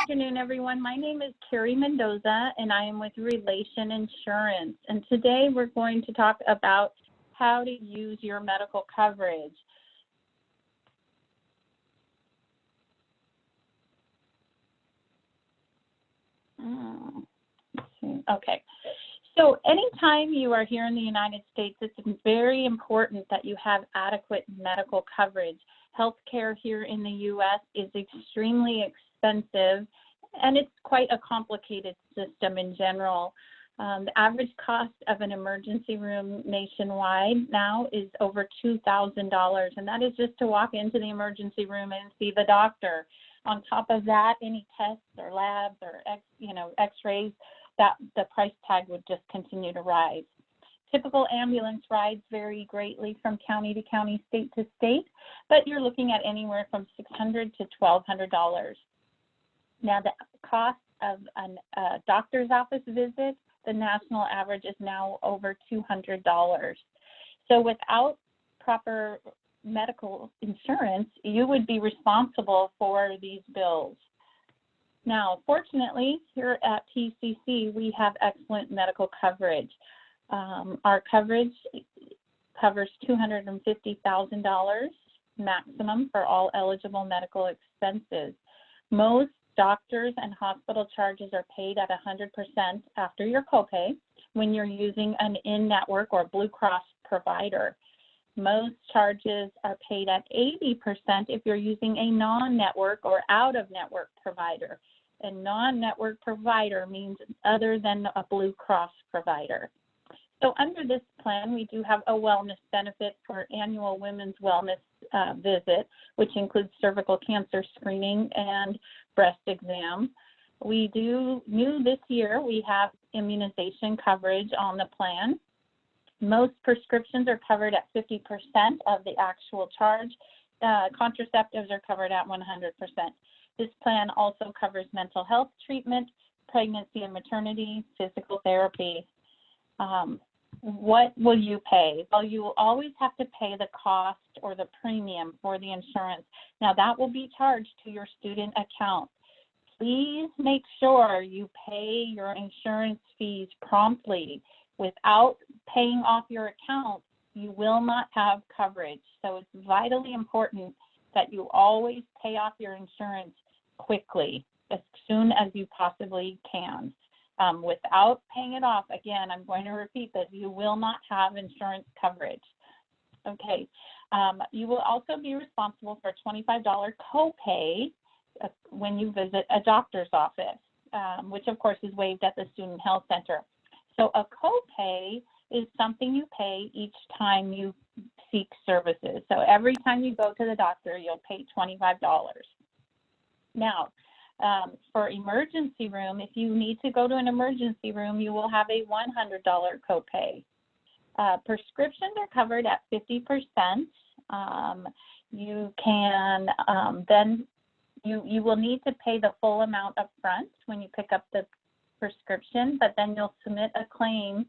afternoon, everyone. My name is Carrie Mendoza, and I am with Relation Insurance. And today we're going to talk about how to use your medical coverage. Okay. So anytime you are here in the United States, it's very important that you have adequate medical coverage. Healthcare here in the U.S. is extremely expensive, and it's quite a complicated system in general. The average cost of an emergency room nationwide now is over $2,000, and that is just to walk into the emergency room and see the doctor. On top of that, any tests or labs or x-rays, that the price tag would just continue to rise. Typical ambulance rides vary greatly from county to county, state to state, but you're looking at anywhere from $600 to $1,200. Now, the cost of a doctor's office visit, the national average is now over $200. So without proper medical insurance, you would be responsible for these bills. Now, fortunately, here at PCC, we have excellent medical coverage. Our coverage covers $250,000 maximum for all eligible medical expenses. Most doctors and hospital charges are paid at 100% after your copay when you're using an in-network or Blue Cross provider. Most charges are paid at 80% if you're using a non-network or out-of-network provider. A non-network provider means other than a Blue Cross provider. So under this plan, we do have a wellness benefit for annual women's wellness visit, which includes cervical cancer screening and breast exam. We new this year, we have immunization coverage on the plan. Most prescriptions are covered at 50% of the actual charge. Contraceptives are covered at 100%. This plan also covers mental health treatment, pregnancy and maternity, physical therapy. What will you pay? Well, you will always have to pay the cost or the premium for the insurance. Now, that will be charged to your student account. Please make sure you pay your insurance fees promptly. Without paying off your account, you will not have coverage. So it's vitally important that you always pay off your insurance quickly, as soon as you possibly can. Without paying it off, again, I'm going to repeat this, you will not have insurance coverage. Okay, you will also be responsible for a $25 copay when you visit a doctor's office, which of course is waived at the Student Health Center. So a copay is something you pay each time you seek services. So every time you go to the doctor, you'll pay $25. Now, for emergency room, if you need to go to an emergency room, you will have a $100 copay. Prescriptions are covered at 50%. You can then you will need to pay the full amount up front when you pick up the prescription, but then you'll submit a claim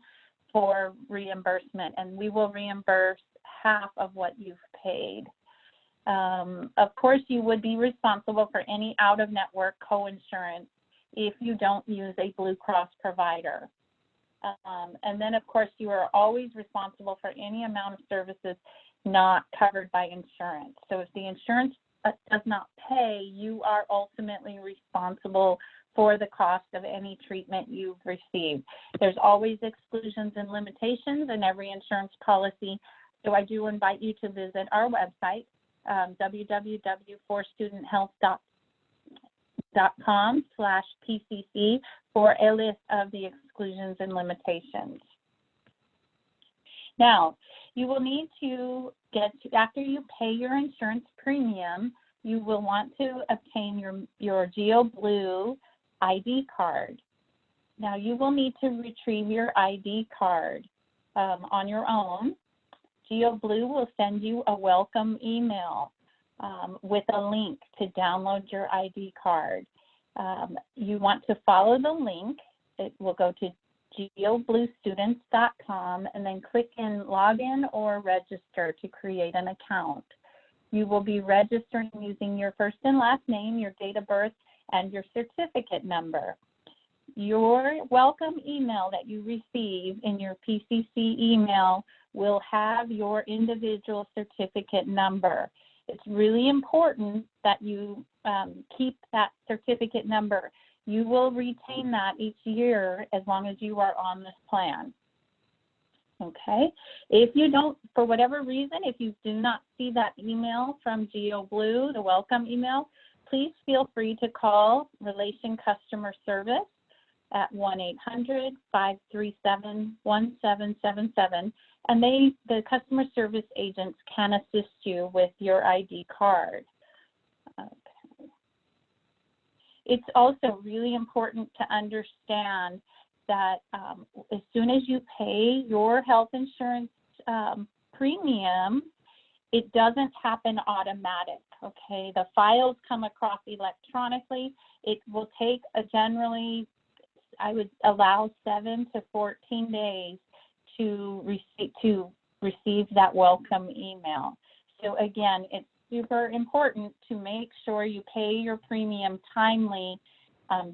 for reimbursement, and we will reimburse half of what you've paid. Of course, you would be responsible for any out-of-network co-insurance if you don't use a Blue Cross provider. And then, of course, you are always responsible for any amount of services not covered by insurance. So if the insurance does not pay, you are ultimately responsible for the cost of any treatment you've received. There's always exclusions and limitations in every insurance policy, so I do invite you to visit our website, www.forstudenthealth.com/PCC for a list of the exclusions and limitations. Now, you will need to after you pay your insurance premium, you will want to obtain your GeoBlue ID card. Now, you will need to retrieve your ID card on your own. GeoBlue will send you a welcome email with a link to download your ID card. You want to follow the link. It will go to geobluestudents.com and then click in login or register to create an account. You will be registering using your first and last name, your date of birth, and your certificate number. Your welcome email that you receive in your PCC email will have your individual certificate number. It's really important that you keep that certificate number. You will retain that each year as long as you are on this plan. Okay, if you don't, for whatever reason, if you do not see that email from GeoBlue, the welcome email, please feel free to call Relation Customer Service at 1-800-537-1777, and the customer service agents can assist you with your ID card. Okay. It's also really important to understand that as soon as you pay your health insurance premium, it doesn't happen automatic, okay? The files come across electronically. It will take generally, I would allow 7 to 14 days to receive that welcome email. So again, it's super important to make sure you pay your premium timely.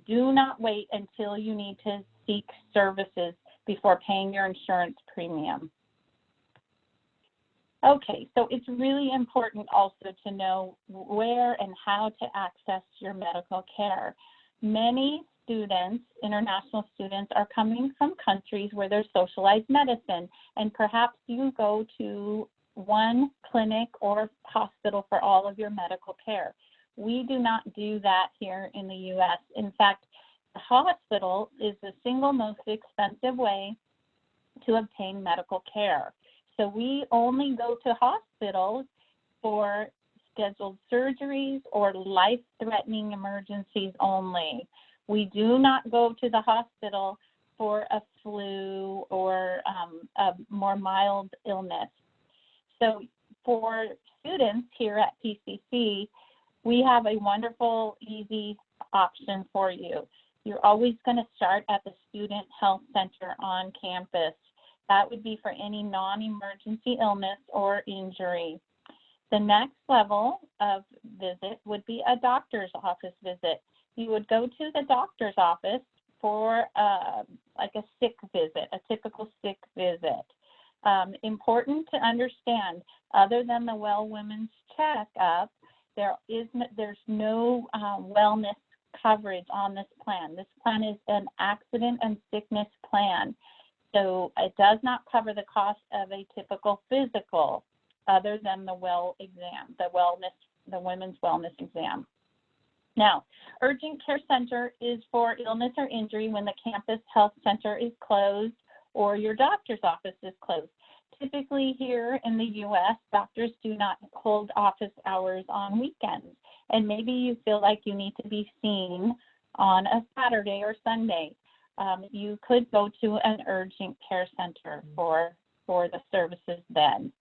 Do not wait until you need to seek services before paying your insurance premium. Okay, so it's really important also to know where and how to access your medical care. Many students, international students, are coming from countries where there's socialized medicine, and perhaps you go to one clinic or hospital for all of your medical care. We do not do that here in the U.S. In fact, the hospital is the single most expensive way to obtain medical care. So we only go to hospitals for scheduled surgeries or life-threatening emergencies only. We do not go to the hospital for a flu or a more mild illness. So for students here at PCC, we have a wonderful, easy option for you. You're always going to start at the Student Health Center on campus. That would be for any non-emergency illness or injury. The next level of visit would be a doctor's office visit. You would go to the doctor's office for like a sick visit, a typical sick visit. Important to understand, other than the Well Women's Checkup, there's no wellness coverage on this plan. This plan is an accident and sickness plan. So it does not cover the cost of a typical physical other than the well exam, the women's wellness exam. Now, urgent care center is for illness or injury when the campus health center is closed or your doctor's office is closed. Typically here in the U.S., doctors do not hold office hours on weekends, and maybe you feel like you need to be seen on a Saturday or Sunday. You could go to an urgent care center for the services then.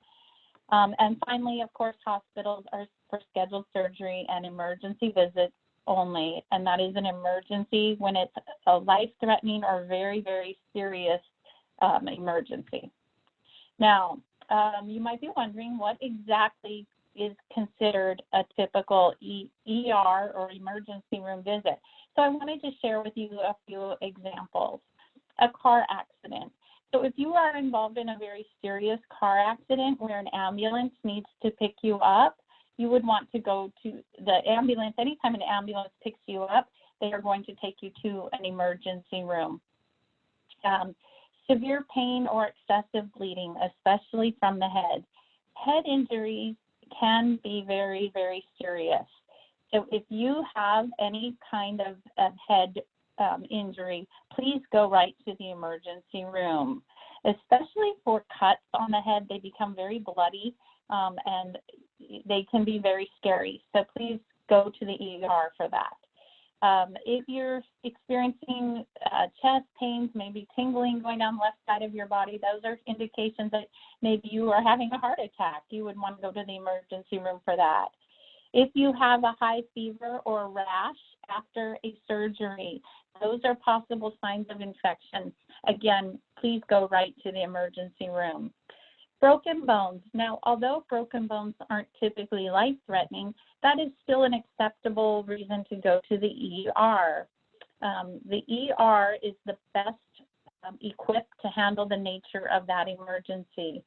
And finally, of course, hospitals are for scheduled surgery and emergency visits only, and that is an emergency when it's a life-threatening or very, very serious emergency. Now, you might be wondering what exactly is considered a typical ER or emergency room visit. So I wanted to share with you a few examples. A car accident. So if you are involved in a very serious car accident where an ambulance needs to pick you up, you would want to go to the ambulance. Anytime an ambulance picks you up, they are going to take you to an emergency room. Severe pain or excessive bleeding, especially from the head. Head injuries can be very, very serious. So if you have any kind of head injury, please go right to the emergency room. Especially for cuts on the head, they become very bloody and they can be very scary. So please go to the ER for that. If you're experiencing chest pains, maybe tingling going down the left side of your body, those are indications that maybe you are having a heart attack. You would want to go to the emergency room for that. If you have a high fever or a rash after a surgery, those are possible signs of infection. Again, please go right to the emergency room. Broken bones. Now, although broken bones aren't typically life-threatening, that is still an acceptable reason to go to the ER. The ER is the best equipped to handle the nature of that emergency.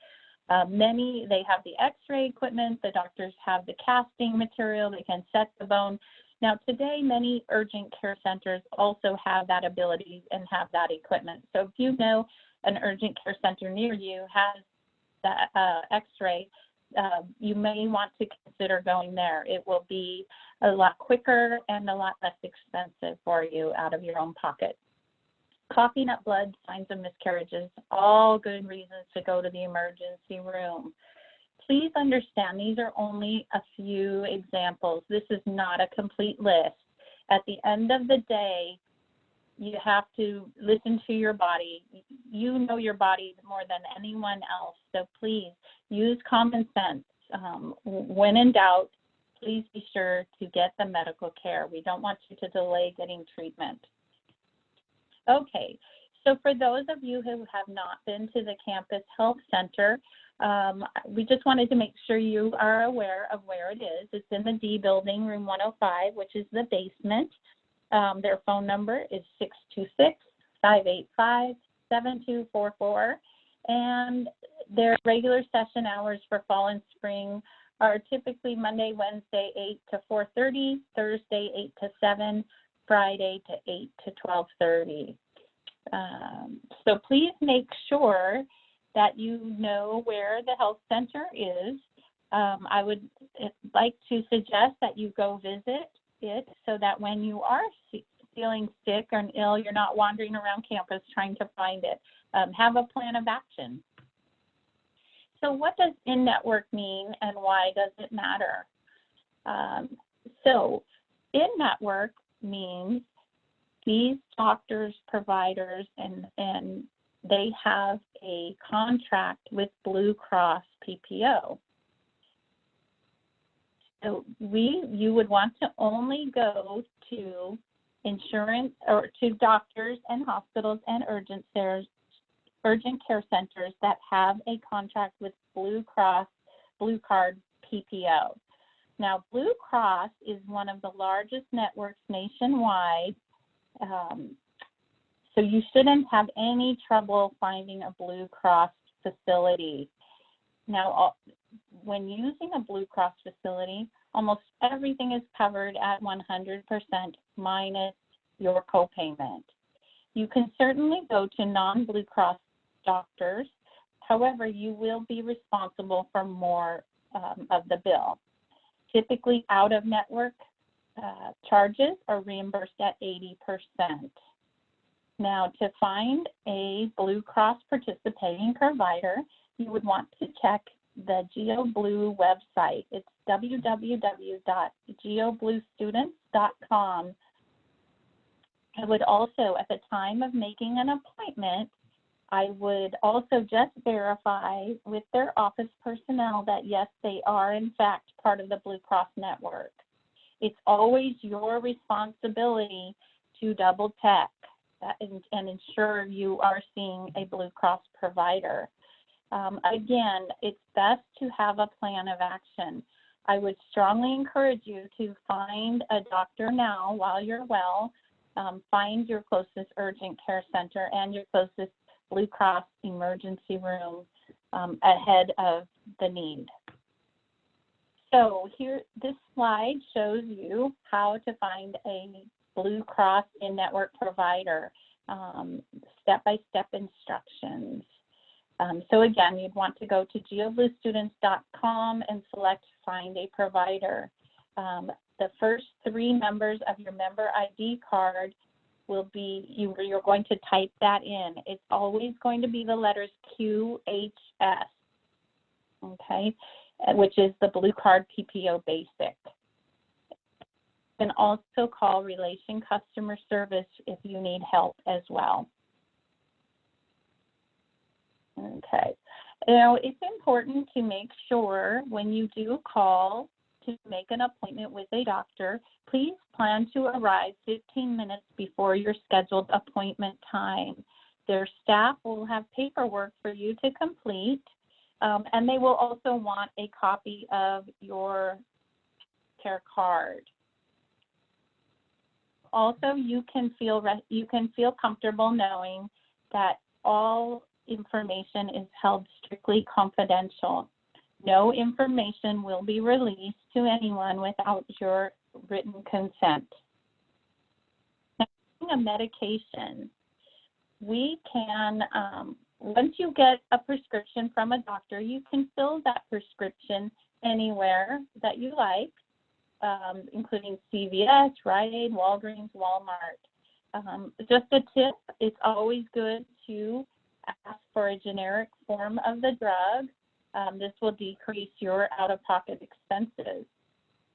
They have the x-ray equipment, the doctors have the casting material, they can set the bone. Now today, many urgent care centers also have that ability and have that equipment. So if you know an urgent care center near you has the x-ray, you may want to consider going there. It will be a lot quicker and a lot less expensive for you out of your own pocket. Coughing up blood, signs of miscarriages, all good reasons to go to the emergency room. Please understand these are only a few examples. This is not a complete list. At the end of the day, you have to listen to your body. You know your body more than anyone else, so please use common sense. When in doubt, please be sure to get the medical care. We don't want you to delay getting treatment. Okay, so for those of you who have not been to the campus health center, we just wanted to make sure you are aware of where it is. It's in the D building, room 105, which is the basement. Their phone number is 626-585-7244. And their regular session hours for fall and spring are typically Monday, Wednesday, 8 to 4:30, Thursday, 8 to 7, Friday to 8 to 12:30. So please make sure that you know where the health center is. I would like to suggest that you go visit it so that when you are feeling sick or ill, you're not wandering around campus trying to find it. Have a plan of action. So what does in-network mean and why does it matter? So in-network means these doctors, providers, and they have a contract with Blue Cross PPO. So you would want to only go to insurance or to doctors and hospitals and urgent care centers that have a contract with Blue Cross Blue Card PPO. Now, Blue Cross is one of the largest networks nationwide, so you shouldn't have any trouble finding a Blue Cross facility. Now, when using a Blue Cross facility, almost everything is covered at 100% minus your copayment. You can certainly go to non-Blue Cross doctors. However, you will be responsible for more of the bill. Typically, out-of-network charges are reimbursed at 80%. Now, to find a Blue Cross participating provider, you would want to check the GeoBlue website. It's www.geobluestudents.com. I would also, at the time of making an appointment, I would also just verify with their office personnel that, yes, they are, in fact, part of the Blue Cross network. It's always your responsibility to double check and ensure you are seeing a Blue Cross provider. Again, it's best to have a plan of action. I would strongly encourage you to find a doctor now while you're well. Find your closest urgent care center and your closest Blue Cross emergency room ahead of the need. So here, this slide shows you how to find a Blue Cross in-network provider, step-by-step instructions. So again, you'd want to go to geobluestudents.com and select Find a Provider. The first 3 numbers of your member ID card will be, you're going to type that in. It's always going to be the letters QHS, okay, which is the Blue Card PPO Basic. You can also call Relation Customer Service if you need help as well. Okay, now it's important to make sure when you do call to make an appointment with a doctor, please plan to arrive 15 minutes before your scheduled appointment time. Their staff will have paperwork for you to complete, and they will also want a copy of your healthcare card. Also, you can feel comfortable knowing that all information is held strictly confidential. No information will be released to anyone without your written consent. Now, a medication, we can, once you get a prescription from a doctor, you can fill that prescription anywhere that you like, including CVS, Rite Aid, Walgreens, Walmart. Just a tip, it's always good to ask for a generic form of the drug. This will decrease your out-of-pocket expenses.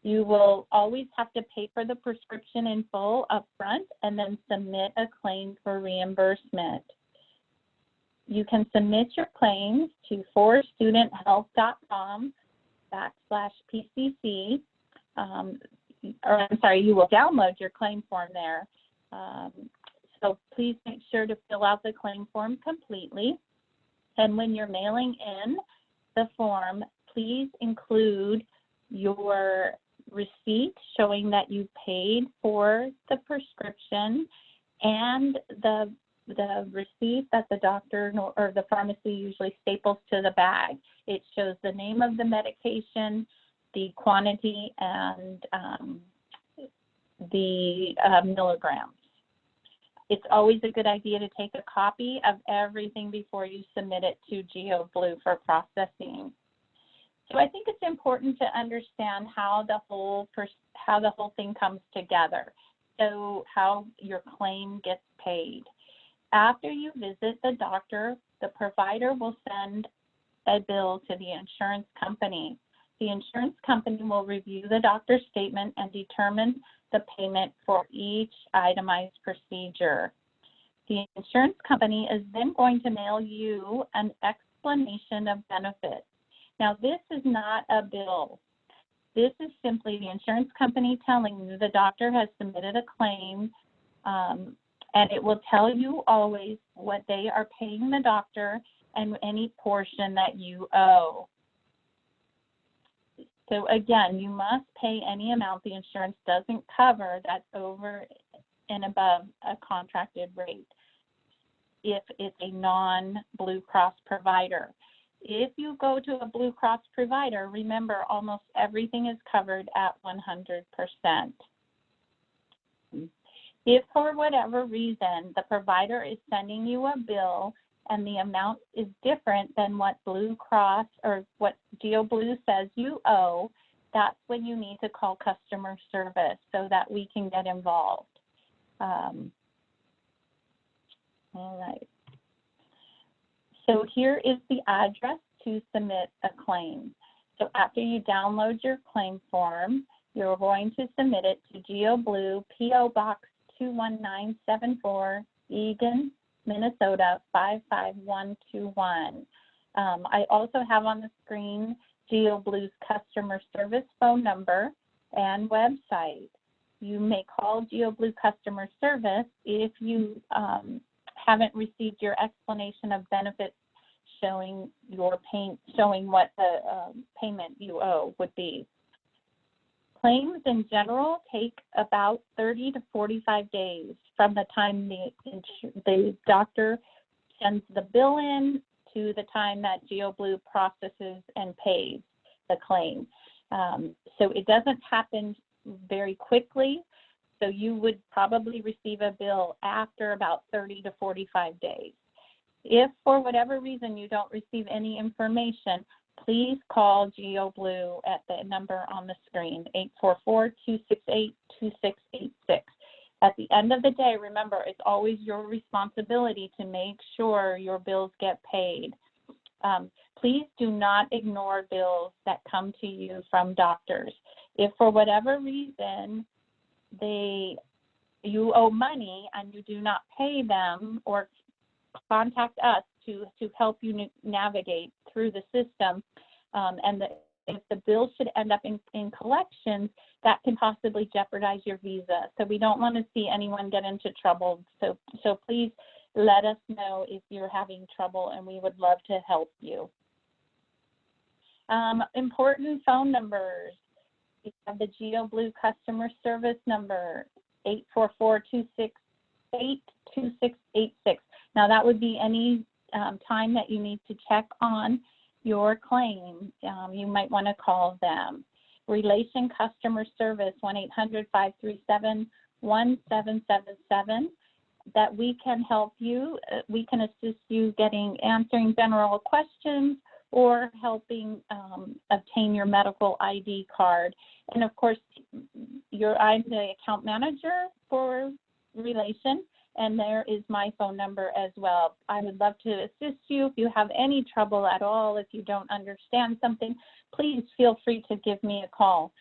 You will always have to pay for the prescription in full upfront and then submit a claim for reimbursement. You can submit your claims to forstudenthealth.com/PCC. You will download your claim form there. So please make sure to fill out the claim form completely. And when you're mailing in the form, please include your receipt showing that you paid for the prescription and the receipt that the doctor or the pharmacy usually staples to the bag. It shows the name of the medication, the quantity, and the milligrams. It's always a good idea to take a copy of everything before you submit it to GeoBlue for processing. So I think it's important to understand how the whole thing comes together. So how your claim gets paid. After you visit the doctor, the provider will send a bill to the insurance company. The insurance company will review the doctor's statement and determine the payment for each itemized procedure. The insurance company is then going to mail you an explanation of benefits. Now, this is not a bill. This is simply the insurance company telling you the doctor has submitted a claim, and it will tell you always what they are paying the doctor and any portion that you owe. So again, you must pay any amount the insurance doesn't cover that's over and above a contracted rate if it's a non-Blue Cross provider. If you go to a Blue Cross provider, remember almost everything is covered at 100%. If for whatever reason the provider is sending you a bill and the amount is different than what Blue Cross or what GeoBlue says you owe, that's when you need to call customer service so that we can get involved. All right. So here is the address to submit a claim. So after you download your claim form, you're going to submit it to GeoBlue, P.O. Box 21974, Eagan, Minnesota 55121. I also have on the screen GeoBlue's customer service phone number and website. You may call GeoBlue customer service if you haven't received your explanation of benefits showing what the payment you owe would be. Claims in general take about 30 to 45 days from the time the doctor sends the bill in to the time that GeoBlue processes and pays the claim. So it doesn't happen very quickly, so you would probably receive a bill after about 30 to 45 days. If for whatever reason you don't receive any information, please call GeoBlue at the number on the screen, 844-268-2686. At the end of the day, remember, it's always your responsibility to make sure your bills get paid. Please do not ignore bills that come to you from doctors. If for whatever reason you owe money and you do not pay them, or contact us to help you navigate through the system, if the bill should end up in collections, that can possibly jeopardize your visa. So we don't want to see anyone get into trouble. So please let us know if you're having trouble, and we would love to help you. Important phone numbers. We have the GeoBlue customer service number, 844-268-2686. Now, that would be any time that you need to check on your claim. You might want to call them. Relation Customer Service, 1-800-537-1777. That we can help you. We can assist you answering general questions or helping obtain your medical ID card. And of course, I'm the account manager for Relation, and there is my phone number as well. I would love to assist you. If you have any trouble at all, if you don't understand something, please feel free to give me a call,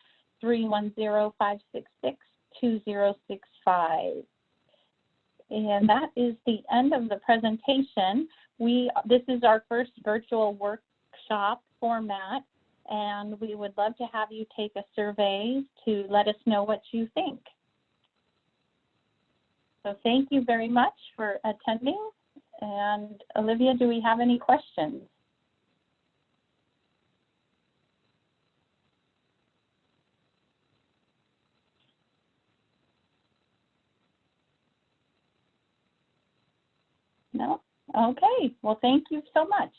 310-566-2065. And that is the end of the presentation. This is our first virtual workshop format, and we would love to have you take a survey to let us know what you think. So thank you very much for attending. And Olivia, do we have any questions? No? Okay. Well, thank you so much.